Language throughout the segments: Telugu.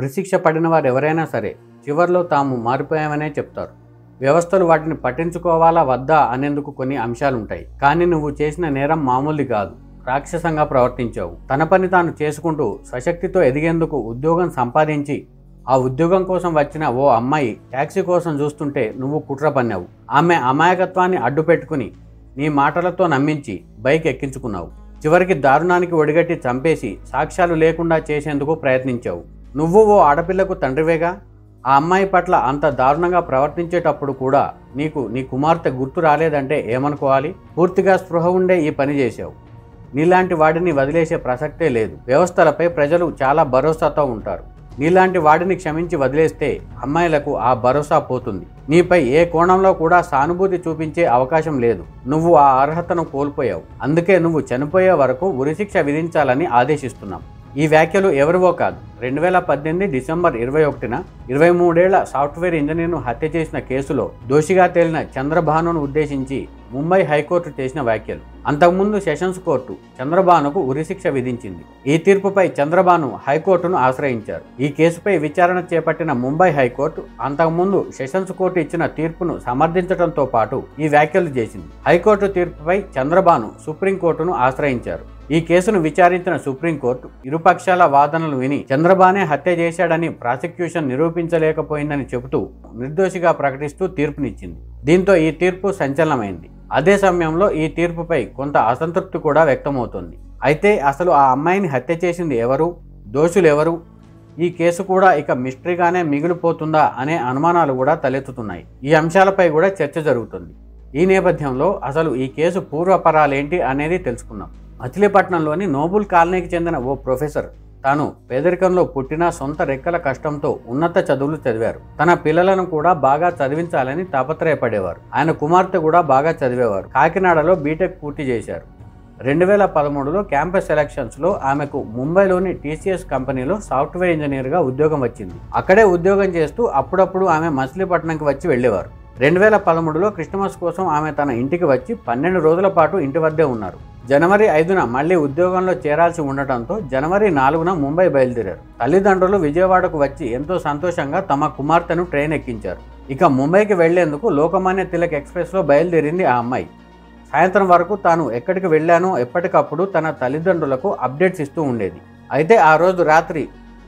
ఉరిశిక్ష పడిన వారు ఎవరైనా సరే చివర్లో తాము మారిపోయామనే చెప్తారు. వ్యవస్థలు వాటిని పట్టించుకోవాలా వద్దా అనేందుకు కొన్ని అంశాలుంటాయి. కానీ నువ్వు చేసిన నేరం మామూలుది కాదు. రాక్షసంగా ప్రవర్తించావు. తన పని తాను చేసుకుంటూ స్వశక్తితో ఎదిగేందుకు ఉద్యోగం సంపాదించి ఆ ఉద్యోగం కోసం వచ్చిన ఓ అమ్మాయి ట్యాక్సీ కోసం చూస్తుంటే నువ్వు కుట్ర పన్నావు. ఆమె అమాయకత్వాన్ని అడ్డు పెట్టుకుని నీ మాటలతో నమ్మించి బైక్ ఎక్కించుకున్నావు. చివరికి దారుణానికి ఒడిగట్టి చంపేసి సాక్ష్యాలు లేకుండా చేసేందుకు ప్రయత్నించావు. నువ్వు ఓ ఆడపిల్లకు తండ్రివేగా. ఆ అమ్మాయి పట్ల అంత దారుణంగా ప్రవర్తించేటప్పుడు కూడా నీకు నీ కుమార్తె గుర్తు రాలేదంటే ఏమనుకోవాలి? పూర్తిగా స్పృహ ఉండే ఈ పని చేశావు. నీలాంటి వాడిని వదిలేసే ప్రసక్తే లేదు. వ్యవస్థలపై ప్రజలు చాలా భరోసాతో ఉంటారు. నీలాంటి వాడిని క్షమించి వదిలేస్తే అమ్మాయిలకు ఆ భరోసా పోతుంది. నీపై ఏ కోణంలో కూడా సానుభూతి చూపించే అవకాశం లేదు. నువ్వు ఆ అర్హతను కోల్పోయావు. అందుకే నువ్వు చనిపోయే వరకు ఉరిశిక్ష విధించాలని ఆదేశిస్తున్నాం. ఈ వ్యాఖ్యలు ఎవరివో కాదు. 2018 డిసెంబర్ 21న 23 ఏళ్ల సాఫ్ట్వేర్ ఇంజనీర్ను హత్య చేసిన కేసులో దోషిగా తేలిన చంద్రభానును ఉద్దేశించి ముంబై హైకోర్టు చేసిన వ్యాఖ్యలు. అంతకుముందు సెషన్స్ కోర్టు చంద్రభానుకు ఉరిశిక్ష విధించింది. ఈ తీర్పుపై చంద్రభాను హైకోర్టును ఆశ్రయించారు. ఈ కేసుపై విచారణ చేపట్టిన ముంబై హైకోర్టు అంతకుముందు సెషన్స్ కోర్టు ఇచ్చిన తీర్పును సమర్థించడంతో పాటు ఈ వ్యాఖ్యలు చేసింది. హైకోర్టు తీర్పుపై చంద్రభాను సుప్రీంకోర్టును ఆశ్రయించారు. ఈ కేసును విచారించిన సుప్రీంకోర్టు ఇరుపక్షాల వాదనలు విని చంద్రబానే హత్య చేశాడని ప్రాసిక్యూషన్ నిరూపించలేకపోయిందని చెబుతూ నిర్దోషిగా ప్రకటిస్తూ తీర్పునిచ్చింది. దీంతో ఈ తీర్పు సంచలనమైంది. అదే సమయంలో ఈ తీర్పుపై కొంత అసంతృప్తి కూడా వ్యక్తమవుతోంది. అయితే అసలు ఆ అమ్మాయిని హత్య చేసింది ఎవరు? దోషులెవరు? ఈ కేసు కూడా ఇక మిస్టరీగానే మిగిలిపోతుందా అనే అనుమానాలు కూడా తలెత్తుతున్నాయి. ఈ అంశాలపై కూడా చర్చ జరుగుతుంది. ఈ నేపథ్యంలో అసలు ఈ కేసు పూర్వపరాలేంటి అనేది తెలుసుకుందాం. మచిలీపట్నంలోని నోబుల్ కాలనీకి చెందిన ఓ ప్రొఫెసర్ తాను పేదరికంలో పుట్టిన సొంత రెక్కల కష్టంతో ఉన్నత చదువులు చదివారు. తన పిల్లలను కూడా బాగా చదివించాలని తాపత్రయపడేవారు. ఆయన కుమార్తె కూడా బాగా చదివేవారు. కాకినాడలో బీటెక్ పూర్తి చేశారు. 2013లో క్యాంపస్ సెలక్షన్స్లో ఆమెకు ముంబైలోని టీసీఎస్ కంపెనీలో సాఫ్ట్వేర్ ఇంజనీర్గా ఉద్యోగం వచ్చింది. అక్కడే ఉద్యోగం చేస్తూ అప్పుడప్పుడు ఆమె మచిలీపట్నంకి వచ్చి వెళ్లేవారు. 2013లో క్రిస్మస్ కోసం ఆమె తన ఇంటికి వచ్చి 12 రోజుల పాటు ఇంటి వద్దే ఉన్నారు. జనవరి 5న మళ్లీ ఉద్యోగంలో చేరాల్సి ఉండటంతో జనవరి 4న ముంబై బయలుదేరారు. తల్లిదండ్రులు విజయవాడకు వచ్చి ఎంతో సంతోషంగా తమ కుమార్తెను ట్రైన్ ఎక్కించారు. ఇక ముంబైకి వెళ్లేందుకు లోకమాన్య తిలక్ ఎక్స్ప్రెస్లో బయలుదేరింది ఆ అమ్మాయి. సాయంత్రం వరకు తాను ఎక్కడికి వెళ్ళానో ఎప్పటికప్పుడు తన తల్లిదండ్రులకు అప్డేట్స్ ఇస్తూ ఉండేది. అయితే ఆ రోజు రాత్రి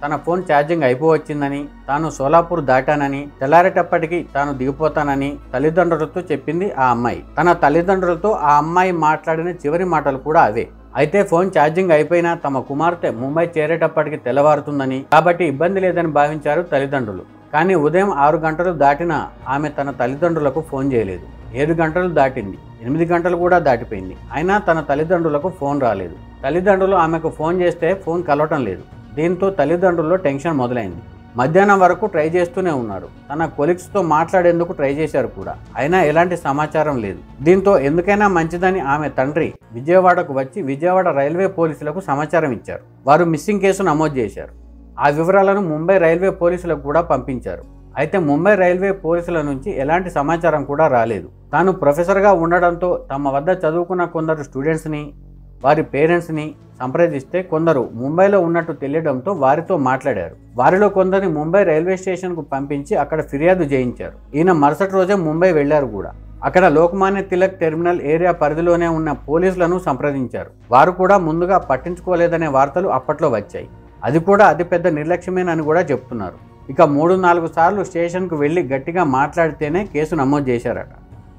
తన ఫోన్ ఛార్జింగ్ అయిపోవచ్చిందని, తాను సోలాపూర్ దాటానని, తెల్లారేటప్పటికి తాను దిగిపోతానని తల్లిదండ్రులతో చెప్పింది ఆ అమ్మాయి. తన తల్లిదండ్రులతో ఆ అమ్మాయి మాట్లాడిన చివరి మాటలు కూడా అవే. అయితే ఫోన్ ఛార్జింగ్ అయిపోయినా తమ కుమార్తె ముంబై చేరేటప్పటికి తెల్లవారుతుందని, కాబట్టి ఇబ్బంది లేదని భావించారు తల్లిదండ్రులు. కానీ ఉదయం 6 గంటలు దాటినా ఆమె తన తల్లిదండ్రులకు ఫోన్ చేయలేదు. 7 గంటలు దాటింది, 8 గంటలు కూడా దాటిపోయింది. అయినా తన తల్లిదండ్రులకు ఫోన్ రాలేదు. తల్లిదండ్రులు ఆమెకు ఫోన్ చేస్తే ఫోన్ కలవటం లేదు. దీంతో తల్లిదండ్రుల్లో టెన్షన్ మొదలైంది. మధ్యాహ్నం వరకు ట్రై చేస్తూనే ఉన్నారు. తన కొలీగ్స్తో మాట్లాడేందుకు ట్రై చేశారు కూడా. అయినా ఎలాంటి సమాచారం లేదు. దీంతో ఎందుకైనా మంచిదని ఆమె తండ్రి విజయవాడకు వచ్చి విజయవాడ రైల్వే పోలీసులకు సమాచారం ఇచ్చారు. వారు మిస్సింగ్ కేసు నమోదు చేశారు. ఆ వివరాలను ముంబై రైల్వే పోలీసులకు కూడా పంపించారు. అయితే ముంబై రైల్వే పోలీసుల నుంచి ఎలాంటి సమాచారం కూడా రాలేదు. తాను ప్రొఫెసర్గా ఉండడంతో తమ వద్ద చదువుకున్న కొందరు స్టూడెంట్స్ని, వారి పేరెంట్స్ని సంప్రదిస్తే కొందరు ముంబైలో ఉన్నట్టు తెలియడంతో వారితో మాట్లాడారు. వారిలో కొందరిని ముంబై రైల్వే స్టేషన్కు పంపించి అక్కడ ఫిర్యాదు చేయించారు. ఈయన మరుసటి రోజే ముంబై వెళ్లారు కూడా. అక్కడ లోకమాన్య తిలక్ టెర్మినల్ ఏరియా పరిధిలోనే ఉన్న పోలీసులను సంప్రదించారు. వారు కూడా ముందుగా పట్టించుకోలేదనే వార్తలు అప్పట్లో వచ్చాయి. అది కూడా అతిపెద్ద నిర్లక్ష్యమేనని కూడా చెప్తున్నారు. ఇక 3-4 సార్లు స్టేషన్కు వెళ్లి గట్టిగా మాట్లాడితేనే కేసు నమోదు చేశారట.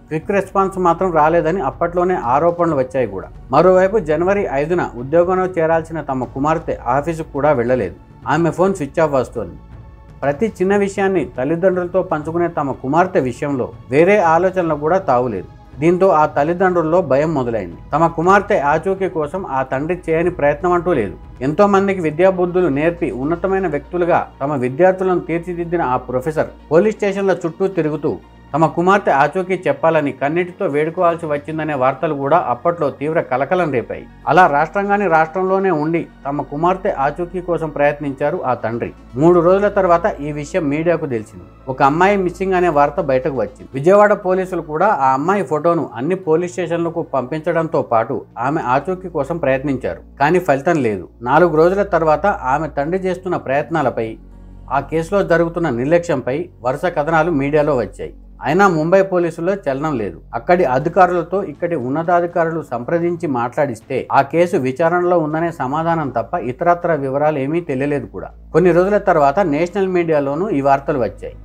క్విక్ రెస్పాన్స్ మాత్రం రాలేదని అప్పట్లోనే ఆరోపణలు వచ్చాయి కూడా. మరోవైపు జనవరి 5న ఉద్యోగంలో చేరాల్సిన తమ కుమార్తె ఆఫీసుకు కూడా వెళ్లలేదు. ఆమె ఫోన్ స్విచ్ ఆఫ్ వస్తోంది. ప్రతి చిన్న విషయాన్ని తల్లిదండ్రులతో పంచుకునే తమ కుమార్తె విషయంలో వేరే ఆలోచనలు కూడా తావులేదు. దీంతో ఆ తల్లిదండ్రుల్లో భయం మొదలైంది. తమ కుమార్తె ఆచూకీ కోసం ఆ తండ్రి చేయని ప్రయత్నం అంటూ లేదు. ఎంతో మందికి విద్యాబుద్ధులు నేర్పి ఉన్నతమైన వ్యక్తులుగా తమ విద్యార్థులను తీర్చిదిద్దిన ఆ ప్రొఫెసర్ పోలీస్ స్టేషన్ల చుట్టూ తిరుగుతూ తమ కుమార్తె ఆచూకీ చెప్పాలని కన్నీటితో వేడుకోవాల్సి వచ్చిందనే వార్తలు కూడా అప్పట్లో తీవ్ర కలకలం రేపాయి. అలా రాష్ట్రంలోనే ఉండి తమ కుమార్తె ఆచూకీ కోసం ప్రయత్నించారు ఆ తండ్రి. 3 రోజుల తర్వాత ఈ విషయం మీడియాకు తెలిసింది. ఒక అమ్మాయి మిస్సింగ్ అనే వార్త బయటకు వచ్చింది. విజయవాడ పోలీసులు కూడా ఆ అమ్మాయి ఫోటోను అన్ని పోలీస్ స్టేషన్లకు పంపించడంతో పాటు ఆమె ఆచూకీ కోసం ప్రయత్నించారు. కానీ ఫలితం లేదు. 4 రోజుల తర్వాత ఆమె తండ్రి చేస్తున్న ప్రయత్నాలపై ఆ కేసులో జరుగుతున్న నిర్లక్ష్యంపై వరుస కథనాలు మీడియాలో వచ్చాయి. అయినా ముంబై పోలీసుల్లో చలనం లేదు. అక్కడి అధికారులతో ఇక్కడి ఉన్నతాధికారులు సంప్రదించి మాట్లాడిస్తే ఆ కేసు విచారణలో ఉందనే సమాధానం తప్ప ఇతరత్ర వివరాలు ఏమీ తెలియలేదు కూడా. కొన్ని రోజుల తర్వాత నేషనల్ మీడియాలోనూ ఈ వార్తలు వచ్చాయి.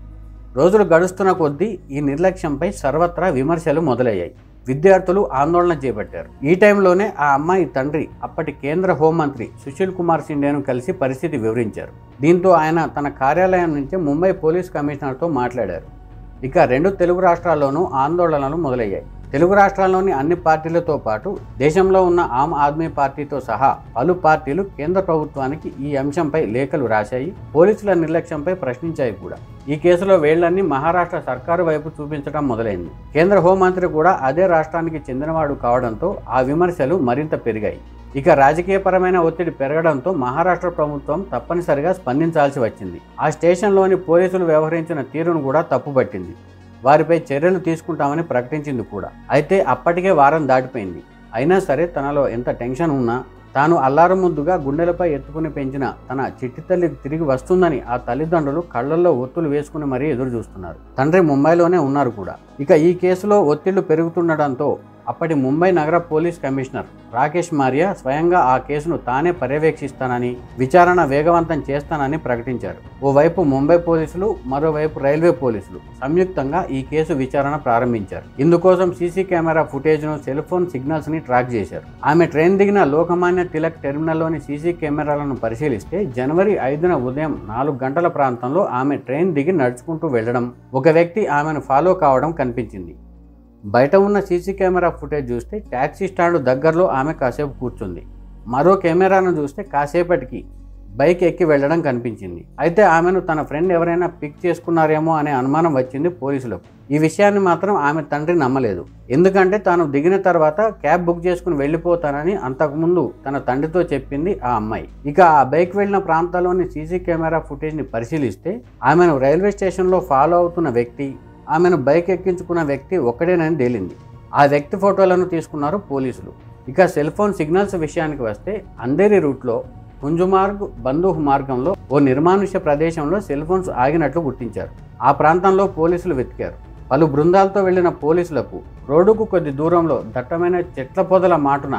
రోజులు గడుస్తున్న కొద్దీ ఈ నిర్లక్ష్యంపై సర్వత్రా విమర్శలు మొదలయ్యాయి. విద్యార్థులు ఆందోళన చేపట్టారు. ఈ టైంలోనే ఆ అమ్మాయి తండ్రి అప్పటి కేంద్ర హోంమంత్రి సుశీల్ కుమార్ షిండేను కలిసి పరిస్థితి వివరించారు. దీంతో ఆయన తన కార్యాలయం నుంచి ముంబై పోలీస్ కమిషనర్తో మాట్లాడారు. ఇక 2 తెలుగు రాష్ట్రాల్లోనూ ఆందోళనలు మొదలయ్యాయి. తెలుగు రాష్ట్రాల్లోని అన్ని పార్టీలతో పాటు దేశంలో ఉన్న ఆమ్ ఆద్మీ పార్టీతో సహా పలు పార్టీలు కేంద్ర ప్రభుత్వానికి ఈ అంశంపై లేఖలు రాశాయి. పోలీసుల నిర్లక్ష్యంపై ప్రశ్నించాయి కూడా. ఈ కేసులో వేళ్లన్నీ మహారాష్ట్ర సర్కారు వైపు చూపించడం మొదలైంది. కేంద్ర హోంమంత్రి కూడా అదే రాష్ట్రానికి చెందినవాడు కావడంతో ఆ విమర్శలు మరింత పెరిగాయి. ఇక రాజకీయపరమైన ఒత్తిడి పెరగడంతో మహారాష్ట్ర ప్రభుత్వం తప్పనిసరిగా స్పందించాల్సి వచ్చింది. ఆ స్టేషన్లోని పోలీసులు వ్యవహరించిన తీరును కూడా తప్పుపట్టింది. వారిపై చర్యలు తీసుకుంటామని ప్రకటించింది కూడా. అయితే అప్పటికే వారం దాటిపోయింది. అయినా సరే తనలో ఎంత టెన్షన్ ఉన్నా తాను అల్లారం ముద్దుగా గుండెలపై ఎత్తుకుని పెంచిన తన చిట్టి తల్లి తిరిగి వస్తుందని ఆ తల్లిదండ్రులు కళ్లల్లో ఒత్తులు వేసుకుని మరీ ఎదురు చూస్తున్నారు. తండ్రి ముంబైలోనే ఉన్నారు కూడా. ఇక ఈ కేసులో ఒత్తిళ్లు పెరుగుతుండటంతో అప్పటి ముంబై నగర పోలీస్ కమిషనర్ రాకేష్ మారియా స్వయంగా ఆ కేసును తానే పర్యవేక్షిస్తానని, విచారణ వేగవంతం చేస్తానని ప్రకటించారు. ఓవైపు ముంబై పోలీసులు, మరోవైపు రైల్వే పోలీసులు సంయుక్తంగా ఈ కేసు విచారణ ప్రారంభించారు. ఇందుకోసం సీసీ కెమెరా ఫుటేజ్ను, సెల్ ఫోన్ సిగ్నల్స్ ని ట్రాక్ చేశారు. ఆమె ట్రైన్ దిగిన లోకమాన్య తిలక్ టెర్మినల్లోని సీసీ కెమెరాలను పరిశీలిస్తే జనవరి 5న ఉదయం 4 గంటల ప్రాంతంలో ఆమె ట్రైన్ దిగి నడుచుకుంటూ వెళ్లడం, ఒక వ్యక్తి ఆమెను ఫాలో కావడం కనిపించింది. బయట ఉన్న సీసీ కెమెరా ఫుటేజ్ చూస్తే ట్యాక్సీ స్టాండ్ దగ్గరలో ఆమె కాసేపు కూర్చుంది. మరో కెమెరాను చూస్తే కాసేపటికి బైక్ ఎక్కి వెళ్లడం కనిపించింది. అయితే ఆమెను తన ఫ్రెండ్ ఎవరైనా పిక్ చేసుకున్నారేమో అనే అనుమానం వచ్చింది పోలీసులకు. ఈ విషయాన్ని మాత్రం ఆమె తండ్రి నమ్మలేదు. ఎందుకంటే తాను దిగిన తర్వాత క్యాబ్ బుక్ చేసుకుని వెళ్లిపోతానని అంతకుముందు తన తండ్రితో చెప్పింది ఆ అమ్మాయి. ఇక ఆ బైక్ వెళ్లిన ప్రాంతాల్లోని సీసీ కెమెరా ఫుటేజ్ని పరిశీలిస్తే ఆమెను రైల్వే స్టేషన్లో ఫాలో అవుతున్న వ్యక్తి, ఆమెను బైక్ ఎక్కించుకున్న వ్యక్తి ఒక్కడేనని తేలింది. ఆ వ్యక్తి ఫోటోలను తీసుకున్నారు పోలీసులు. ఇక సెల్ ఫోన్ సిగ్నల్స్ విషయానికి వస్తే అంధేరి రూట్లో కుంజుమార్గ్ బందూహ్ మార్గంలో ఓ నిర్మానుష్య ప్రదేశంలో సెల్ ఫోన్స్ ఆగినట్లు గుర్తించారు. ఆ ప్రాంతంలో పోలీసులు వెతికారు. పలు బృందాలతో వెళ్లిన పోలీసులకు రోడ్డుకు కొద్ది దూరంలో దట్టమైన చెట్ల పొదల మాటున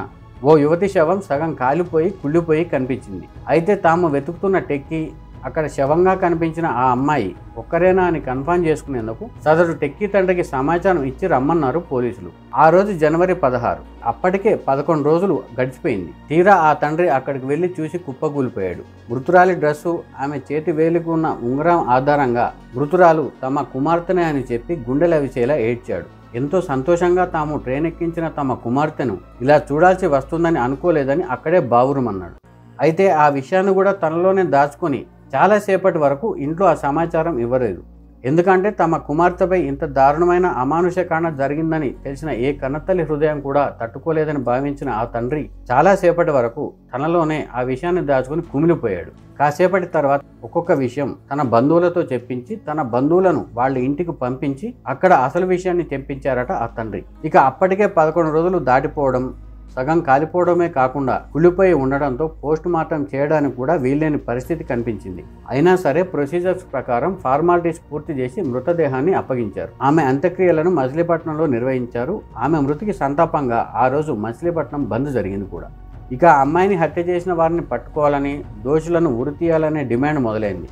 ఓ యువతి శవం సగం కాలిపోయి కుళ్ళిపోయి కనిపించింది. అయితే తాము వెతుకుతున్న టెక్కీ, అక్కడ శవంగా కనిపించిన ఆ అమ్మాయి ఒక్కరేనా అని కన్ఫర్మ్ చేసుకునేందుకు సదరు టెక్కీ తండ్రికి సమాచారం ఇచ్చి రమ్మన్నారు పోలీసులు. ఆ రోజు జనవరి 16. అప్పటికే 11 రోజులు గడిచిపోయింది. తీరా ఆ తండ్రి అక్కడికి వెళ్లి చూసి కుప్పకూలిపోయాడు. మృతురాలి డ్రెస్సు, ఆమె చేతి వేలికి ఉన్న ఉంగరం ఆధారంగా మృతురాలు తమ కుమార్తెనే అని చెప్పి గుండెలవిచేలా ఏడ్చాడు. ఎంతో సంతోషంగా తాము ట్రైన్ ఎక్కించిన తమ కుమార్తెను ఇలా చూడాల్సి వస్తుందని అనుకోలేదని అక్కడే బావురుమన్నాడు. అయితే ఆ విషయాన్ని కూడా తనలోనే దాచుకొని చాలాసేపటి వరకు ఇంట్లో ఆ సమాచారం ఇవ్వలేదు. ఎందుకంటే తమ కుమార్తెపై ఇంత దారుణమైన అమానుష కాండ జరిగిందని తెలిసిన ఏ కన్నతల్లి హృదయం కూడా తట్టుకోలేదని భావించిన ఆ తండ్రి చాలాసేపటి వరకు తనలోనే ఆ విషయాన్ని దాచుకుని కుమిలిపోయాడు. కాసేపటి తర్వాత ఒక్కొక్క విషయం తన బంధువులతో చెప్పించి తన బంధువులను వాళ్ళ ఇంటికి పంపించి అక్కడ అసలు విషయాన్ని తెప్పించారట ఆ తండ్రి. ఇక అప్పటికే 11 రోజులు దాటిపోవడం, సగం కాలిపోవడమే కాకుండా కుళ్ళిపోయి ఉండడంతో పోస్ట్ మార్టం చేయడానికి కూడా వీల్లేని పరిస్థితి కనిపించింది. అయినా సరే ప్రొసీజర్స్ ప్రకారం ఫార్మాలిటీస్ పూర్తి చేసి మృతదేహాన్ని అప్పగించారు. ఆమె అంత్యక్రియలను మచిలీపట్నంలో నిర్వహించారు. ఆమె మృతికి సంతాపంగా ఆ రోజు మచిలీపట్నం బంద్ జరిగింది కూడా. ఇక అమ్మాయిని హత్య చేసిన వారిని పట్టుకోవాలని, దోషులను ఉరితీయాలనే డిమాండ్ మొదలైంది.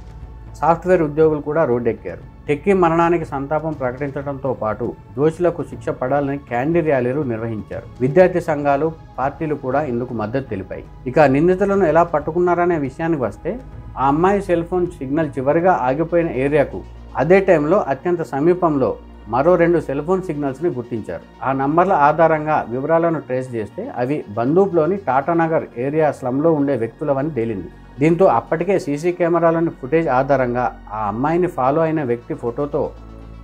సాఫ్ట్వేర్ ఉద్యోగులు కూడా రోడ్డెక్కారు. టెక్కీ మరణానికి సంతాపం ప్రకటించడంతో పాటు దోషులకు శిక్ష పడాలని క్యాండీ ర్యాలీలు నిర్వహించారు. విద్యార్థి సంఘాలు, పార్టీలు కూడా ఇందుకు మద్దతు తెలిపాయి. ఇక నిందితులను ఎలా పట్టుకున్నారనే విషయానికి వస్తే ఆ అమ్మాయి సెల్ ఫోన్ సిగ్నల్ చివరిగా ఆగిపోయిన ఏరియాకు అదే టైంలో అత్యంత సమీపంలో మరో 2 సెల్ ఫోన్ సిగ్నల్స్ని గుర్తించారు. ఆ నంబర్ల ఆధారంగా వివరాలను ట్రేస్ చేస్తే అవి బందూప్లోని టాటానగర్ ఏరియా స్లమ్లో ఉండే వ్యక్తులవని తేలింది. దీంతో అప్పటికే సీసీ కెమెరాలోని ఫుటేజ్ ఆధారంగా ఆ అమ్మాయిని ఫాలో అయిన వ్యక్తి ఫోటోతో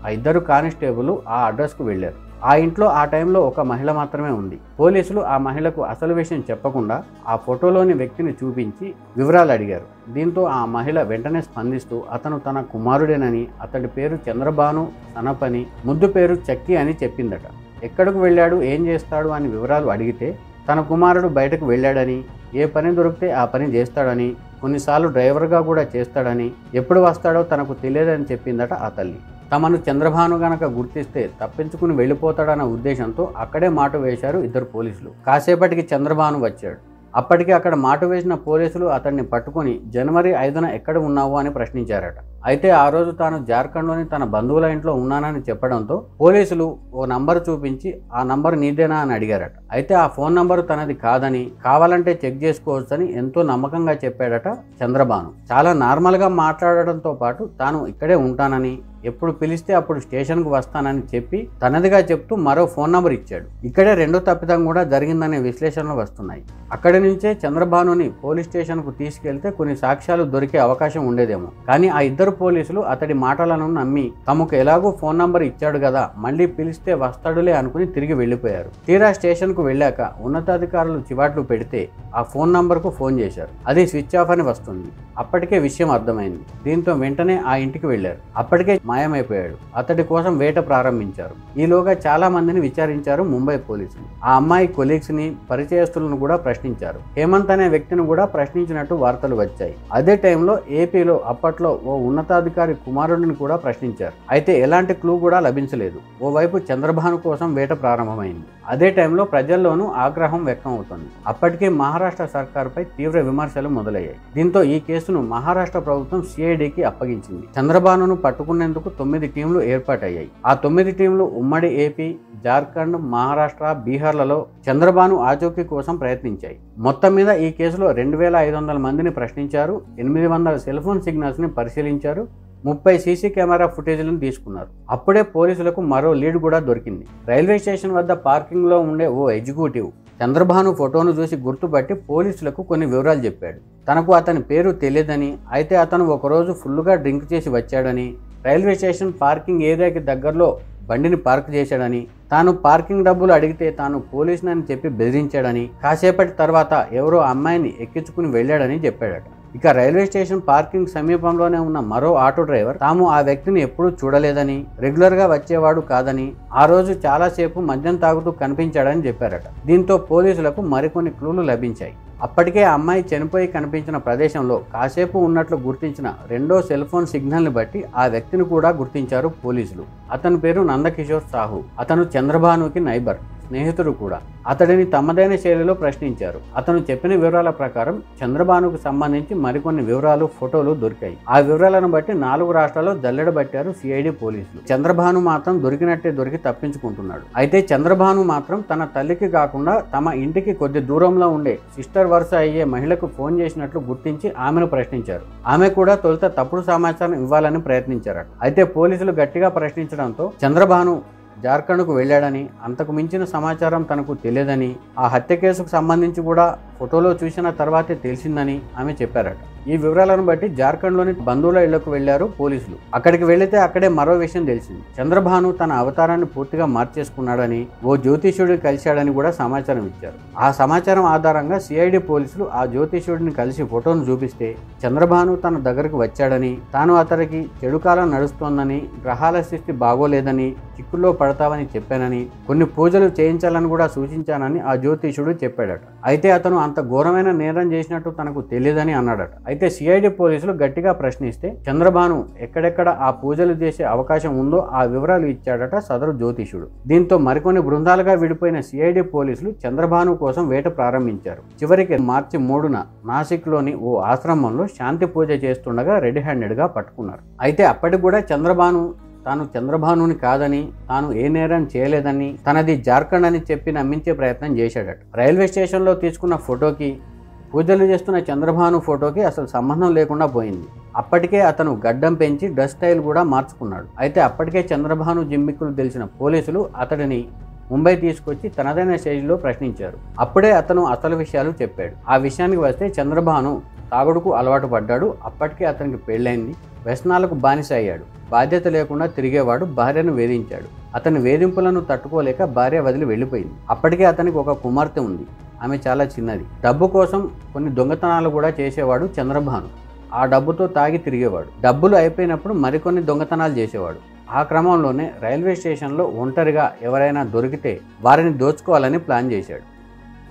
ఆ 2 కానిస్టేబుల్ ఆ అడ్రస్కు వెళ్లారు. ఆ ఇంట్లో ఆ టైంలో ఒక మహిళ మాత్రమే ఉంది. పోలీసులు ఆ మహిళకు అసలు విషయం చెప్పకుండా ఆ ఫోటోలోని వ్యక్తిని చూపించి వివరాలు అడిగారు. దీంతో ఆ మహిళ వెంటనే స్పందిస్తూ అతను తన కుమారుడేనని, అతడి పేరు చంద్రబాను సనపని, ముద్దు పేరు చక్కి అని చెప్పిందట. ఎక్కడికి వెళ్ళాడు, ఏం చేస్తాడు అని వివరాలు అడిగితే తన కుమారుడు బయటకు వెళ్ళాడని, ఏ పని దొరికితే ఆ పని చేస్తాడని, కొన్నిసార్లు డ్రైవర్గా కూడా చేస్తాడని, ఎప్పుడు వస్తాడో తనకు తెలియదని చెప్పిందట ఆ తల్లి. తమను చంద్రభాను గనక గుర్తిస్తే తప్పించుకుని వెళ్ళిపోతాడన్న ఉద్దేశంతో అక్కడే మాట వేశారు ఇద్దరు పోలీసులు. కాసేపటికి చంద్రభాను వచ్చాడు. అప్పటికి అక్కడ మాట వేసిన పోలీసులు అతన్ని పట్టుకొని జనవరి 5న ఎక్కడ ఉన్నావు అని ప్రశ్నించారట. అయితే ఆ రోజు తాను జార్ఖండ్లోని తన బంధువుల ఇంట్లో ఉన్నానని చెప్పడంతో పోలీసులు ఓ నంబర్ చూపించి ఆ నంబర్ నీదేనా అని అడిగారట. అయితే ఆ ఫోన్ నంబరు తనది కాదని, కావాలంటే చెక్ చేసుకోవచ్చని ఎంతో నమ్మకంగా చెప్పాడట చంద్రభాను. చాలా నార్మల్గా మాట్లాడడంతో పాటు తాను ఇక్కడే ఉంటానని, ఎప్పుడు పిలిస్తే అప్పుడు స్టేషన్కు వస్తానని చెప్పి తనదిగా చెప్తూ మరో ఫోన్ నంబర్ ఇచ్చాడు. ఇక్కడే రెండో తప్పిదం కూడా జరిగిందనే విశ్లేషణలు వస్తున్నాయి. అక్కడి నుంచే చంద్రభానుని పోలీస్ స్టేషన్కు తీసుకెళ్తే కొన్ని సాక్ష్యాలు దొరికే అవకాశం ఉండేదేమో. కానీ ఆ ఇద్దరు పోలీసులు అతడి మాటలను నమ్మి తమకు ఎలాగో ఫోన్ నంబర్ ఇచ్చాడు కదా, మళ్ళీ పిలిస్తే వస్తాడులే అనుకుని తిరిగి వెళ్ళిపోయారు. తీరా స్టేషన్కు వెళ్ళాక ఉన్నతాధికారులు చివాట్లు పెడితే ఆ ఫోన్ నంబర్కు ఫోన్ చేశారు. అది స్విచ్ ఆఫ్ అని వస్తుంది. అప్పటికే విషయం అర్థమైంది. దీంతో వెంటనే ఆ ఇంటికి వెళ్లారు. అప్పటికే మాయమైపోయాడు. అతడి కోసం వేట ప్రారంభించారు. ఈలోగా చాలా మందిని విచారించారు ముంబై పోలీసులు. ఆ అమ్మాయి కొలీగ్స్ ని, పరిచయస్తులను కూడా ప్రశ్నించారు. హేమంత్ అనే వ్యక్తిని కూడా ప్రశ్నించినట్టు వార్తలు వచ్చాయి. అదే టైంలో ఏపీలో అప్పట్లో ఓ ఉన్నతాధికారి కుమారుడిని కూడా ప్రశ్నించారు. అయితే ఎలాంటి క్లూ కూడా లభించలేదు. ఓవైపు చంద్రభాను కోసం వేట ప్రారంభమైంది. అదే టైంలో ప్రజల్లోనూ ఆగ్రహం వ్యక్తం అవుతుంది. అప్పటికే మహారాష్ట్ర సర్కారుపై తీవ్ర విమర్శలు మొదలయ్యాయి. దీంతో ఈ కేసును మహారాష్ట్ర ప్రభుత్వం సిఐడికి అప్పగించింది. చంద్రభానును పట్టుకునేందుకు 9 టీంలు ఏర్పాటయ్యాయి. ఆ 9 టీంలు ఉమ్మడి ఏపీ, జార్ఖండ్, మహారాష్ట్ర, బీహార్లలో చంద్రభాను ఆచూకీ కోసం ప్రయత్నించాయి. మొత్తం మీద ఈ కేసులో 2500 మందిని ప్రశ్నించారు. 800 సెల్ ఫోన్ సిగ్నల్స్ ని పరిశీలించారు. 30 సీసీ కెమెరా ఫుటేజ్లను తీసుకున్నారు. అప్పుడే పోలీసులకు మరో లీడ్ కూడా దొరికింది. రైల్వే స్టేషన్ వద్ద పార్కింగ్లో ఉండే ఓ ఎగ్జిక్యూటివ్ చంద్రభాను ఫోటోను చూసి గుర్తుపట్టి పోలీసులకు కొన్ని వివరాలు చెప్పాడు. తనకు అతని పేరు తెలియదని, అయితే అతను ఒకరోజు ఫుల్గా డ్రింక్ చేసి వచ్చాడని, రైల్వే స్టేషన్ పార్కింగ్ ఏరియాకి దగ్గరలో బండిని పార్క్ చేశాడని, తాను పార్కింగ్ డబ్బులు అడిగితే తాను పోలీసునని చెప్పి బెదిరించాడని, కాసేపటి తర్వాత ఎవరో అమ్మాయిని ఎక్కించుకుని వెళ్ళాడని చెప్పాడట. ఇక రైల్వే స్టేషన్ పార్కింగ్ సమీపంలోనే ఉన్న మరో ఆటో డ్రైవర్ తాము ఆ వ్యక్తిని ఎప్పుడూ చూడలేదని, రెగ్యులర్గా వచ్చేవాడు కాదని, ఆ రోజు చాలాసేపు మద్యం తాగుతూ కనిపించాడని చెప్పారట. దీంతో పోలీసులకు మరికొన్ని క్లూలు లభించాయి. అప్పటికే ఆ అమ్మాయి చనిపోయి కనిపించిన ప్రదేశంలో కాసేపు ఉన్నట్లు గుర్తించిన రెండో సెల్ ఫోన్ సిగ్నల్ని బట్టి ఆ వ్యక్తిని కూడా గుర్తించారు పోలీసులు. అతని పేరు నందకిషోర్ సాహు. అతను చంద్రభానుకి నైబర్, స్నేహితుడు కూడా. అతడిని తమదైన శైలిలో ప్రశ్నించారు. అతను చెప్పిన వివరాల ప్రకారం చంద్రభానుకు సంబంధించి మరికొన్ని వివరాలు, ఫోటోలు దొరికాయి. ఆ వివరాలను బట్టి 4 రాష్ట్రాల్లో జల్లెడబట్టారు సిఐడి పోలీసులు. చంద్రభాను మాత్రం దొరికి తప్పించుకుంటున్నాడు. అయితే చంద్రభాను మాత్రం తన తల్లికి కాకుండా తమ ఇంటికి కొద్ది దూరంలో ఉండే సిస్టర్ వరుస అయ్యే మహిళకు ఫోన్ చేసినట్లు గుర్తించి ఆమెను ప్రశ్నించారు. ఆమె కూడా తొలుత తప్పుడు సమాచారం ఇవ్వాలని ప్రయత్నించారట. అయితే పోలీసులు గట్టిగా ప్రశ్నించడంతో చంద్రభాను జార్ఖండ్కు వెళ్ళాడని, అంతకు మించిన సమాచారం తనకు తెలియదని, ఆ హత్య కేసుకు సంబంధించి కూడా ఫోటోలో చూసిన తర్వాతే తెలిసిందని ఆమె చెప్పారట. ఈ వివరాలను బట్టి జార్ఖండ్లోని బంధువుల ఇళ్లకు వెళ్లారు పోలీసులు. అక్కడికి వెళితే అక్కడే మరో విషయం తెలిసింది. చంద్రభాను తన అవతారాన్ని పూర్తిగా మార్చేసుకున్నాడని, ఓ జ్యోతిష్యుడిని కలిశాడని కూడా సమాచారం ఇచ్చారు. ఆ సమాచారం ఆధారంగా సిఐడి పోలీసులు ఆ జ్యోతిష్యుడిని కలిసి ఫోటోను చూపిస్తే చంద్రభాను తన దగ్గరకు వచ్చాడని, తాను అతనికి చెడు కాలం నడుస్తోందని, గ్రహాల స్థితి బాగోలేదని, చిక్కుల్లో పడతావని చెప్పానని, కొన్ని పూజలు చేయించాలని కూడా సూచించానని ఆ జ్యోతిష్యుడు చెప్పాడట. అయితే అతను అంత ఘోరమైన నేరం చేసినట్టు తనకు తెలియదని అన్నాడట. అయితే సిఐడి పోలీసులు గట్టిగా ప్రశ్నిస్తే చంద్రభాను ఎక్కడెక్కడ ఆ పూజలు చేసే అవకాశం ఉందో ఆ వివరాలు ఇచ్చాడట సదరు జ్యోతిష్యుడు. దీంతో మరికొన్ని బృందాలుగా విడిపోయిన సిఐడి పోలీసులు చంద్రభాను కోసం వేట ప్రారంభించారు. చివరికి మార్చి 3న నాసిక్లోని ఓ ఆశ్రమంలో శాంతి పూజ చేస్తుండగా రెడ్ హ్యాండెడ్గా పట్టుకున్నారు. అయితే అప్పటికి కూడా తాను చంద్రభానుని కాదని, తాను ఏ నేరం చేయలేదని, తనది జార్ఖండ్ అని చెప్పి నమ్మించే ప్రయత్నం చేశాడట. రైల్వే స్టేషన్లో తీసుకున్న ఫోటోకి, పూజలు చేస్తున్న చంద్రభాను ఫోటోకి అసలు సంబంధం లేకుండా పోయింది. అప్పటికే అతను గడ్డం పెంచి డ్రెస్ స్టైల్ కూడా మార్చుకున్నాడు. అయితే అప్పటికే చంద్రభాను జిమ్మిక్కులు తెలిసిన పోలీసులు అతడిని ముంబై తీసుకొచ్చి తనదైన శైలిలో ప్రశ్నించారు. అప్పుడే అతను అసలు విషయాలు చెప్పాడు. ఆ విషయానికి వస్తే చంద్రభాను తాగుడుకు అలవాటు పడ్డాడు. అప్పటికే అతనికి పెళ్ళైంది. వ్యసనాలకు బానిస అయ్యాడు. బాధ్యత లేకుండా తిరిగేవాడు. భార్యను వేధించాడు. అతని వేధింపులను తట్టుకోలేక భార్య వదిలి వెళ్ళిపోయింది. అప్పటికే అతనికి ఒక కుమార్తె ఉంది. ఆమె చాలా చిన్నది. డబ్బు కోసం కొన్ని దొంగతనాలు కూడా చేసేవాడు చంద్రభాను. ఆ డబ్బుతో తాగి తిరిగేవాడు. డబ్బులు అయిపోయినప్పుడు మరికొన్ని దొంగతనాలు చేసేవాడు. ఆ క్రమంలోనే రైల్వే స్టేషన్లో ఒంటరిగా ఎవరైనా దొరికితే వారిని దోచుకోవాలని ప్లాన్ చేశాడు.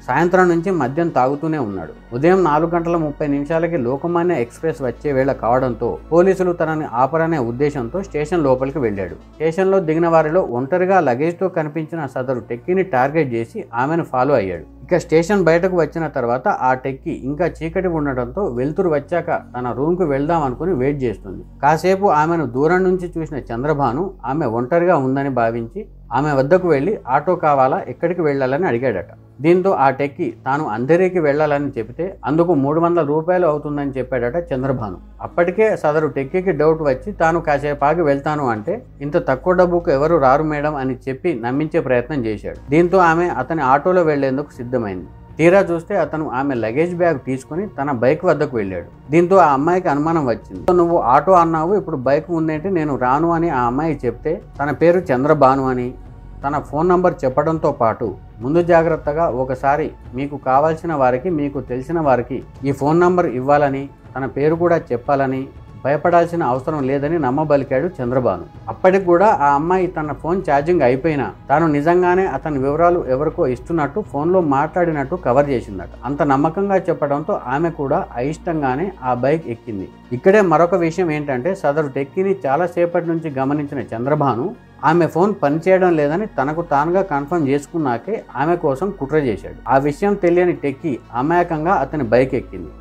సాయంత్రం నుంచి మద్యం తాగుతూనే ఉన్నాడు. ఉదయం 4:30 లోకమాన్య ఎక్స్ప్రెస్ వచ్చే వేళ కావడంతో పోలీసులు తనని ఆపరనే ఉద్దేశంతో స్టేషన్ లోపలికి వెళ్ళాడు. స్టేషన్లో దిగిన వారిలో ఒంటరిగా లగేజ్తో కనిపించిన సదరు టెక్కీని టార్గెట్ చేసి ఆమెను ఫాలో అయ్యాడు. ఇక స్టేషన్ బయటకు వచ్చిన తర్వాత ఆ టెక్కీ ఇంకా చీకటి ఉండడంతో వెలుతురు వచ్చాక తన రూమ్కు వెళ్దాం అనుకుని వెయిట్ చేస్తుంది. కాసేపు ఆమెను దూరం నుంచి చూసిన చంద్రభాను ఆమె ఒంటరిగా ఉందని భావించి ఆమె వద్దకు వెళ్లి ఆటో కావాలా, ఎక్కడికి వెళ్లాలని అడిగాడట. దీంతో ఆ టెక్కీ తాను అంధేరికి వెళ్లాలని చెబితే అందుకు 300 రూపాయలు అవుతుందని చెప్పాడట చంద్రభాను. అప్పటికే సదరు టెక్కీకి డౌట్ వచ్చి తాను కాసేపు ఆగి వెళ్తాను అంటే ఇంత తక్కువ డబ్బుకు ఎవరు రారు మేడం అని చెప్పి నమ్మించే ప్రయత్నం చేశాడు. దీంతో ఆమె అతని ఆటోలో వెళ్లేందుకు సిద్ధమైంది. తీరా చూస్తే అతను ఆమె లగేజ్ బ్యాగ్ తీసుకుని తన బైక్ వద్దకు వెళ్ళాడు. దీంతో ఆ అమ్మాయికి అనుమానం వచ్చింది. నువ్వు ఆటో అన్నావు, ఇప్పుడు బైక్ ఉందేంటి, నేను రాను అని ఆ అమ్మాయి చెప్తే తన పేరు చంద్రభాను అని తన ఫోన్ నంబర్ చెప్పడంతో పాటు ముందు జాగ్రత్తగా ఒకసారి మీకు కావాల్సిన వారికి, మీకు తెలిసిన వారికి ఈ ఫోన్ నంబర్ ఇవ్వాలని, తన పేరు కూడా చెప్పాలని, భయపడాల్సిన అవసరం లేదని నమ్మబలికాడు చంద్రభాను. అప్పటికి కూడా ఆ అమ్మాయి తన ఫోన్ ఛార్జింగ్ అయిపోయినా తాను నిజంగానే అతని వివరాలు ఎవరికో ఇస్తున్నట్టు ఫోన్లో మాట్లాడినట్టు కవర్ చేసిందట. అంత నమ్మకంగా చెప్పడంతో ఆమె కూడా అయిష్టంగానే ఆ బైక్ ఎక్కింది. ఇక్కడే మరొక విషయం ఏంటంటే సదరు టెక్కీని చాలాసేపటి నుంచి గమనించిన చంద్రభాను ఆమె ఫోన్ పనిచేయడం లేదని తనకు తానుగా కన్ఫర్మ్ చేసుకున్నాకే ఆమె కోసం కుట్ర చేశాడు. ఆ విషయం తెలియని టెక్కీ అమాయకంగా అతని బైక్ ఎక్కింది.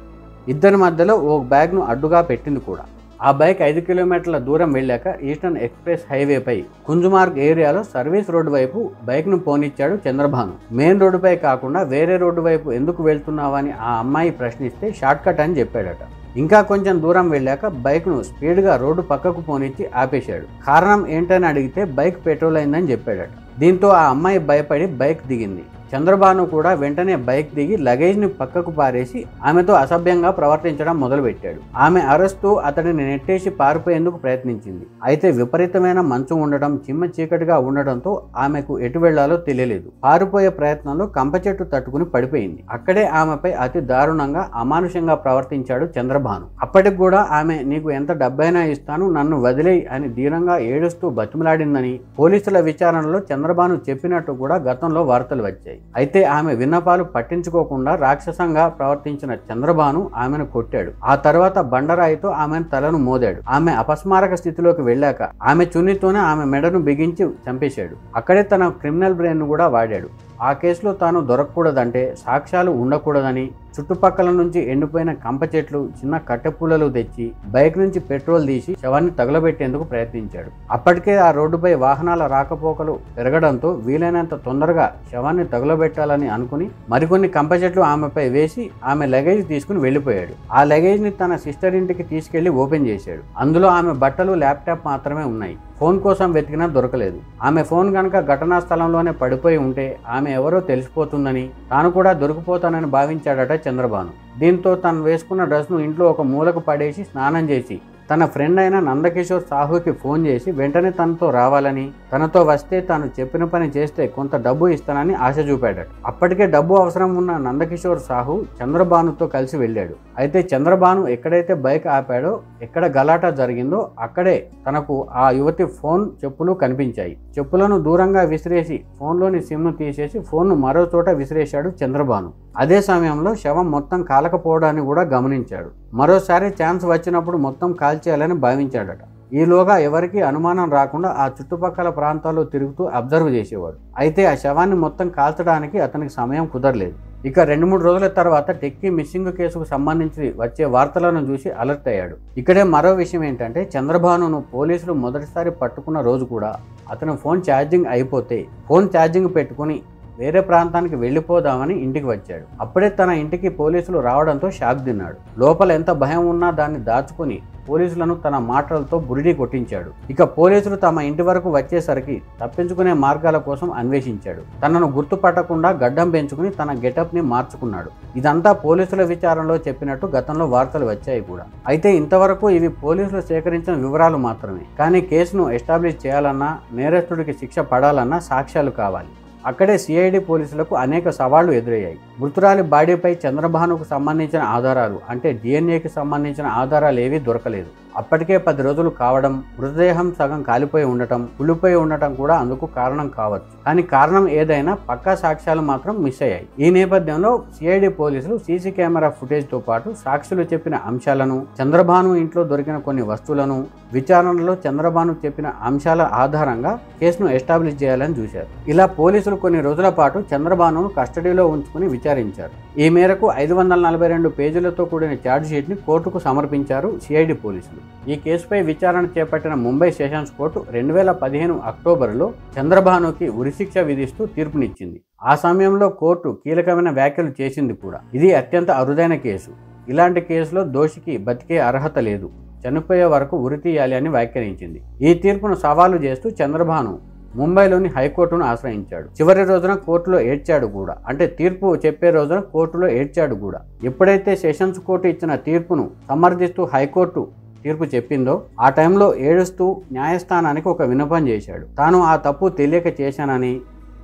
ఇద్దరి మధ్యలో ఓ బ్యాగ్ను అడ్డుగా పెట్టింది కూడా. ఆ బైక్ 5 కిలోమీటర్ల దూరం వెళ్ళాక ఈస్టర్న్ ఎక్స్ప్రెస్ హైవేపై కుంజుమార్గ్ ఏరియాలో సర్వీస్ రోడ్డు వైపు బైక్ను పోనిచ్చాడు చంద్రభాను. మెయిన్ రోడ్డుపై కాకుండా వేరే రోడ్డు వైపు ఎందుకు వెళ్తున్నావని ఆ అమ్మాయి ప్రశ్నిస్తే షార్ట్ కట్ అని చెప్పాడట. ఇంకా కొంచెం దూరం వెళ్ళాక బైక్ను స్పీడ్గా రోడ్డు పక్కకు పోనిచ్చి ఆపేశాడు. కారణం ఏంటని అడిగితే బైక్ పెట్రోల్ అయిందని చెప్పాడట. దీంతో ఆ అమ్మాయి భయపడి బైక్ దిగింది. చంద్రభాను కూడా వెంటనే బైక్ దిగి లగేజ్ని పక్కకు పారేసి ఆమెతో అసభ్యంగా ప్రవర్తించడం మొదలుపెట్టాడు. ఆమె అరుస్తూ అతడిని నెట్టేసి పారిపోయేందుకు ప్రయత్నించింది. అయితే విపరీతమైన మంచు ఉండడం, చిమ్మ చీకటిగా ఉండడంతో ఆమెకు ఎటు వెళ్లాలో తెలియలేదు. పారిపోయే ప్రయత్నంలో కంప చెట్టు తట్టుకుని పడిపోయింది. అక్కడే ఆమెపై అతి దారుణంగా అమానుషంగా ప్రవర్తించాడు చంద్రభాను. అప్పటికి కూడా ఆమె నీకు ఎంత డబ్బైనా ఇస్తాను, నన్ను వదిలేయి అని ధీరంగా ఏడుస్తూ బతిమలాడిందని పోలీసుల విచారణలో చంద్రభాను చెప్పినట్టు కూడా గతంలో వార్తలు వచ్చాయి. అయితే ఆమె విన్నపాలు పట్టించుకోకుండా రాక్షసంగా ప్రవర్తించిన చంద్రభాను ఆమెను కొట్టాడు. ఆ తర్వాత బండరాయితో ఆమెను తలను మోదాడు. ఆమె అపస్మారక స్థితిలోకి వెళ్ళాక ఆమె చున్నీతోనే ఆమె మెడను బిగించి చంపేశాడు. అక్కడే తన క్రిమినల్ బ్రెయిన్ కూడా వాడాడు. ఆ కేసులో తాను దొరకకూడదంటే సాక్ష్యాలు ఉండకూడదని చుట్టుపక్కల నుంచి ఎండిపోయిన కంప చెట్లు, చిన్న కట్టెపుల్లలు తెచ్చి బైక్ నుంచి పెట్రోల్ తీసి శవాన్ని తగులబెట్టేందుకు ప్రయత్నించాడు. అప్పటికే ఆ రోడ్డుపై వాహనాల రాకపోకలు పెరగడంతో వీలైనంత తొందరగా శవాన్ని తగులబెట్టాలని అనుకుని మరికొన్ని కంప చెట్లు ఆమెపై వేసి ఆమె లగేజ్ తీసుకుని వెళ్లిపోయాడు. ఆ లగేజ్ ని తన సిస్టర్ ఇంటికి తీసుకెళ్లి ఓపెన్ చేశాడు. అందులో ఆమె బట్టలు, ల్యాప్టాప్ మాత్రమే ఉన్నాయి. ఫోన్ కోసం వెతికినా దొరకలేదు. ఆమె ఫోన్ కనుక ఘటనా స్థలంలోనే పడిపోయి ఉంటే ఆమె ఎవరో తెలిసిపోతుందని, తాను కూడా దొరికిపోతానని భావించాడట చంద్రభాను. దీంతో తను వేసుకున్న డ్రెస్ను ఇంట్లో ఒక మూలకు పడేసి స్నానం చేసి తన ఫ్రెండ్ అయిన నందకిషోర్ సాహుకి ఫోన్ చేసి వెంటనే తనతో రావాలని, తనతో వస్తే తాను చెప్పిన పని చేస్తే కొంత డబ్బు ఇస్తానని ఆశ చూపాడట. అప్పటికే డబ్బు అవసరం ఉన్న నందకిషోర్ సాహు చంద్రభానుతో కలిసి వెళ్ళాడు. అయితే చంద్రభాను ఎక్కడైతే బైక్ ఆపాడో, ఎక్కడ గలాటా జరిగిందో అక్కడే తనకు ఆ యువతి ఫోన్, చెప్పులు కనిపించాయి. చెప్పులను దూరంగా విసిరేసి ఫోన్లోని సిమ్ను తీసేసి ఫోన్ను మరో చోట విసిరేశాడు చంద్రభాను. అదే సమయంలో శవం మొత్తం కాలకపోవడాన్ని కూడా గమనించాడు. మరోసారి ఛాన్స్ వచ్చినప్పుడు మొత్తం కాల్చేయాలని భావించాడట. ఈలోగా ఎవరికీ అనుమానం రాకుండా ఆ చుట్టుపక్కల ప్రాంతాల్లో తిరుగుతూ అబ్జర్వ్ చేసేవాడు. అయితే ఆ శవాన్ని మొత్తం కాల్చడానికి అతనికి సమయం కుదరలేదు. ఇక 2-3 రోజుల తర్వాత టెక్కీ మిస్సింగ్ కేసుకు సంబంధించి వచ్చే వార్తలను చూసి అలర్ట్ అయ్యాడు. ఇక్కడే మరో విషయం ఏంటంటే చంద్రభానును పోలీసులు మొదటిసారి పట్టుకున్న రోజు కూడా అతను ఫోన్ ఛార్జింగ్ అయిపోతే ఫోన్ ఛార్జింగ్ పెట్టుకుని వేరే ప్రాంతానికి వెళ్ళిపోదామని ఇంటికి వచ్చాడు. అప్పుడే తన ఇంటికి పోలీసులు రావడంతో షాక్ తిన్నాడు. లోపల ఎంత భయం ఉన్నా దాన్ని దాచుకుని పోలీసులను తన మాటలతో బురిడి కొట్టించాడు. ఇక పోలీసులు తమ ఇంటి వరకు వచ్చేసరికి తప్పించుకునే మార్గాల కోసం అన్వేషించాడు. తనను గుర్తుపట్టకుండా గడ్డం పెంచుకుని తన గెటప్ ని మార్చుకున్నాడు. ఇదంతా పోలీసుల విచారణలో చెప్పినట్టు గతంలో వార్తలు వచ్చాయి కూడా. అయితే ఇంతవరకు ఇవి పోలీసులు సేకరించిన వివరాలు మాత్రమే. కానీ కేసును ఎస్టాబ్లిష్ చేయాలన్నా, నేరస్తుడికి శిక్ష పడాలన్నా సాక్ష్యాలు కావాలి. అక్కడే సిఐడి పోలీసులకు అనేక సవాళ్లు ఎదురయ్యాయి. మృతురాలి బాడీపై చంద్రభానుకు సంబంధించిన ఆధారాలు అంటే డిఎన్ఏకి సంబంధించిన ఆధారాలు ఏవీ దొరకలేదు. అప్పటికే 10 రోజులు కావడం, మృతదేహం సగం కాలిపోయి ఉండటం, కుళ్ళిపోయి ఉండటం కూడా అందుకు కారణం కావచ్చు. కానీ కారణం ఏదైనా పక్కా సాక్ష్యాలు మాత్రం మిస్ అయ్యాయి. ఈ నేపథ్యంలో సిఐడి పోలీసులు సీసీ కెమెరా ఫుటేజ్ తో పాటు సాక్షులు చెప్పిన అంశాలను, చంద్రభాను ఇంట్లో దొరికిన కొన్ని వస్తువులను, విచారణలో చంద్రభాను చెప్పిన అంశాల ఆధారంగా కేసును ఎస్టాబ్లిష్ చేయాలని చూశారు. ఇలా పోలీసులు కొన్ని రోజుల పాటు చంద్రభానును కస్టడీలో ఉంచుకుని విచారించారు. ఈ మేరకు 542 పేజీలతో కూడిన ఛార్జ్షీట్ ని కోర్టుకు సమర్పించారు సిఐడి పోలీసులు. ఈ కేసుపై విచారణ చేపట్టిన ముంబై సెషన్స్ కోర్టు 2015 అక్టోబరులో చంద్రభానుకి ఉరిశిక్ష విధిస్తూ తీర్పునిచ్చింది. ఆ సమయంలో కోర్టు కీలకమైన వ్యాఖ్యలు చేసింది కూడా. ఇది అత్యంత అరుదైన కేసు. ఇలాంటి కేసులో దోషికి బతికే అర్హత లేదు, చనిపోయే వరకు ఉరి తీయాలి అని వ్యాఖ్యానించింది. ఈ తీర్పును సవాలు చేస్తూ చంద్రభాను ముంబైలోని హైకోర్టును ఆశ్రయించాడు. చివరి రోజున కోర్టులో ఏడ్చాడు కూడా. అంటే తీర్పు చెప్పే రోజున కోర్టులో ఏడ్చాడు కూడా. ఎప్పుడైతే సెషన్స్ కోర్టు ఇచ్చిన తీర్పును సమర్థిస్తూ హైకోర్టు తీర్పు చెప్పిందో ఆ టైంలో ఏడుస్తూ న్యాయస్థానానికి ఒక విన్నపం చేశాడు. తాను ఆ తప్పు తెలియక చేశానని,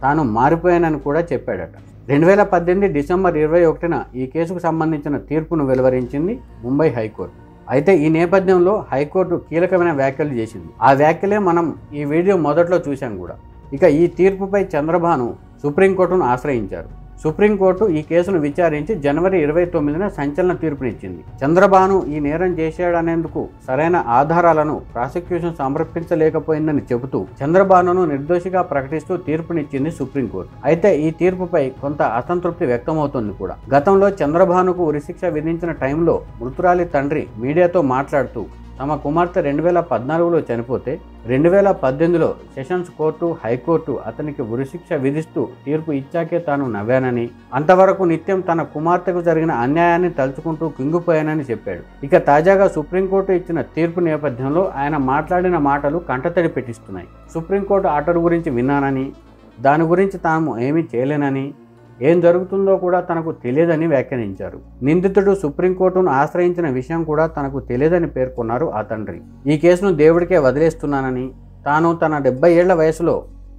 తాను మారిపోయానని కూడా చెప్పాడట. 2018 డిసెంబర్ 21న ఈ కేసుకు సంబంధించిన తీర్పును వెలువరించింది ముంబై హైకోర్టు. అయితే ఈ నేపథ్యంలో హైకోర్టు కీలకమైన వ్యాఖ్యలు చేసింది. ఆ వ్యాఖ్యలే మనం ఈ వీడియో మొదట్లో చూశాం కూడా. ఇక ఈ తీర్పుపై చంద్రభాను సుప్రీంకోర్టును ఆశ్రయించారు. సుప్రీంకోర్టు ఈ కేసును విచారించి జనవరి 29న సంచలన తీర్పునిచ్చింది. చంద్రభాను ఈ నేరం చేశాడనేందుకు సరైన ఆధారాలను ప్రాసిక్యూషన్ సమర్పించలేకపోయిందని చెబుతూ చంద్రభానును నిర్దోషిగా ప్రకటిస్తూ తీర్పునిచ్చింది సుప్రీంకోర్టు. అయితే ఈ తీర్పుపై కొంత అసంతృప్తి వ్యక్తమవుతోంది కూడా. గతంలో చంద్రభానుకు ఉరిశిక్ష విధించిన టైంలో మృతురాలి తండ్రి మీడియాతో మాట్లాడుతూ తమ కుమార్తె 2014లో చనిపోతే 2018లో సెషన్స్ కోర్టు, హైకోర్టు అతనికి ఉరిశిక్ష విధిస్తూ తీర్పు ఇచ్చాకే తాను నవ్వానని, అంతవరకు నిత్యం తన కుమార్తెకు జరిగిన అన్యాయాన్ని తలుచుకుంటూ కుంగిపోయానని చెప్పాడు. ఇక తాజాగా సుప్రీంకోర్టు ఇచ్చిన తీర్పు నేపథ్యంలో ఆయన మాట్లాడిన మాటలు కంటతడి పెట్టిస్తున్నాయి. సుప్రీంకోర్టు ఆర్డర్ గురించి విన్నానని, దాని గురించి తాము ఏమీ చేయలేనని, ఏం జరుగుతుందో కూడా తనకు తెలియదని వ్యాఖ్యానించారు. నిందితుడు సుప్రీంకోర్టును ఆశ్రయించిన విషయం కూడా తనకు తెలియదని పేర్కొన్నారు ఆ తండ్రి. ఈ కేసును దేవుడికే వదిలేస్తున్నానని, తాను తన 70 ఏళ్ల వయసులో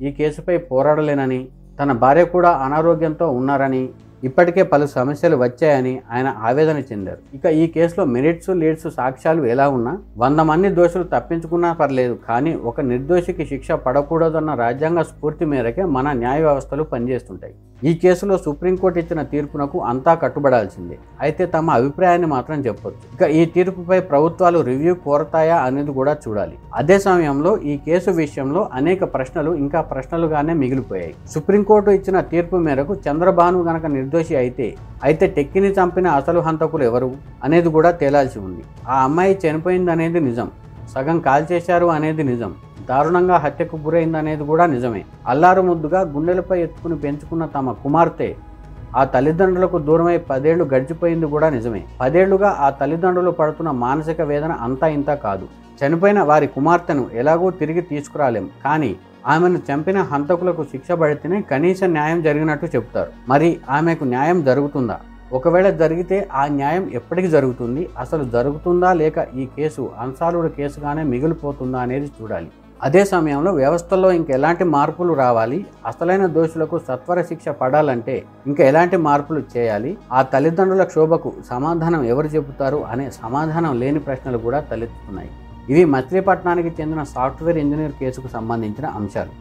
ఈ కేసుపై పోరాడలేనని, తన భార్య కూడా అనారోగ్యంతో ఉన్నారని, ఇప్పటికే పలు సమస్యలు వచ్చాయని ఆయన ఆవేదన చెందారు. ఇక ఈ కేసులో మెరిట్స్, లీడ్స్, సాక్ష్యాలు ఎలా ఉన్నా 100 మంది దోషులు తప్పించుకున్నా పర్లేదు, కానీ ఒక నిర్దోషికి శిక్ష పడకూడదన్న రాజ్యాంగ స్ఫూర్తి మేరకే మన న్యాయ వ్యవస్థలు పనిచేస్తుంటాయి. ఈ కేసులో సుప్రీంకోర్టు ఇచ్చిన తీర్పునకు అంతా కట్టుబడాల్సిందే. అయితే తమ అభిప్రాయాన్ని మాత్రం చెప్పొచ్చు. ఇక ఈ తీర్పుపై ప్రభుత్వాలు రివ్యూ కోరతాయా అనేది కూడా చూడాలి. అదే సమయంలో ఈ కేసు విషయంలో అనేక ప్రశ్నలు ఇంకా ప్రశ్నలుగానే మిగిలిపోయాయి. సుప్రీంకోర్టు ఇచ్చిన తీర్పు మేరకు చంద్రభాను గనక నిర్దోషి అయితే టెక్కిని చంపిన అసలు హంతకులు ఎవరు అనేది కూడా తేలాల్సి ఉంది. ఆ అమ్మాయి చనిపోయిందనేది నిజం, సగం కాల్చేశారు అనేది నిజం, దారుణంగా హత్యకు గురైందనేది కూడా నిజమే. అల్లారు ముద్దుగా గుండెలపై ఎత్తుకుని పెంచుకున్న తమ కుమార్తె ఆ తల్లిదండ్రులకు దూరమై 10 ఏళ్లు గడిచిపోయింది కూడా నిజమే. 10 ఏళ్లుగా ఆ తల్లిదండ్రులు పడుతున్న మానసిక వేదన అంతా ఇంతా కాదు. చనిపోయిన వారి కుమార్తెను ఎలాగో తిరిగి తీసుకురాలేం, కానీ ఆమెను చంపిన హంతకులకు శిక్ష పడితేనే కనీస న్యాయం జరిగినట్టు చెబుతారు. మరి ఆమెకు న్యాయం జరుగుతుందా? ఒకవేళ జరిగితే ఆ న్యాయం ఎప్పటికి జరుగుతుంది? అసలు జరుగుతుందా లేక ఈ కేసు అన్సాల్వ్డ్ కేసుగానే మిగిలిపోతుందా అనేది చూడాలి. అదే సమయంలో వ్యవస్థలో ఇంకెలాంటి మార్పులు రావాలి, అసలైన దోషులకు సత్వర శిక్ష పడాలంటే ఇంకా ఎలాంటి మార్పులు చేయాలి, ఆ తల్లిదండ్రుల క్షోభకు సమాధానం ఎవరు చెబుతారు అనే సమాధానం లేని ప్రశ్నలు కూడా తలెత్తుతున్నాయి. ఇవి మచిలీపట్నానికి చెందిన సాఫ్ట్వేర్ ఇంజనీర్ కేసుకు సంబంధించిన అంశాలు.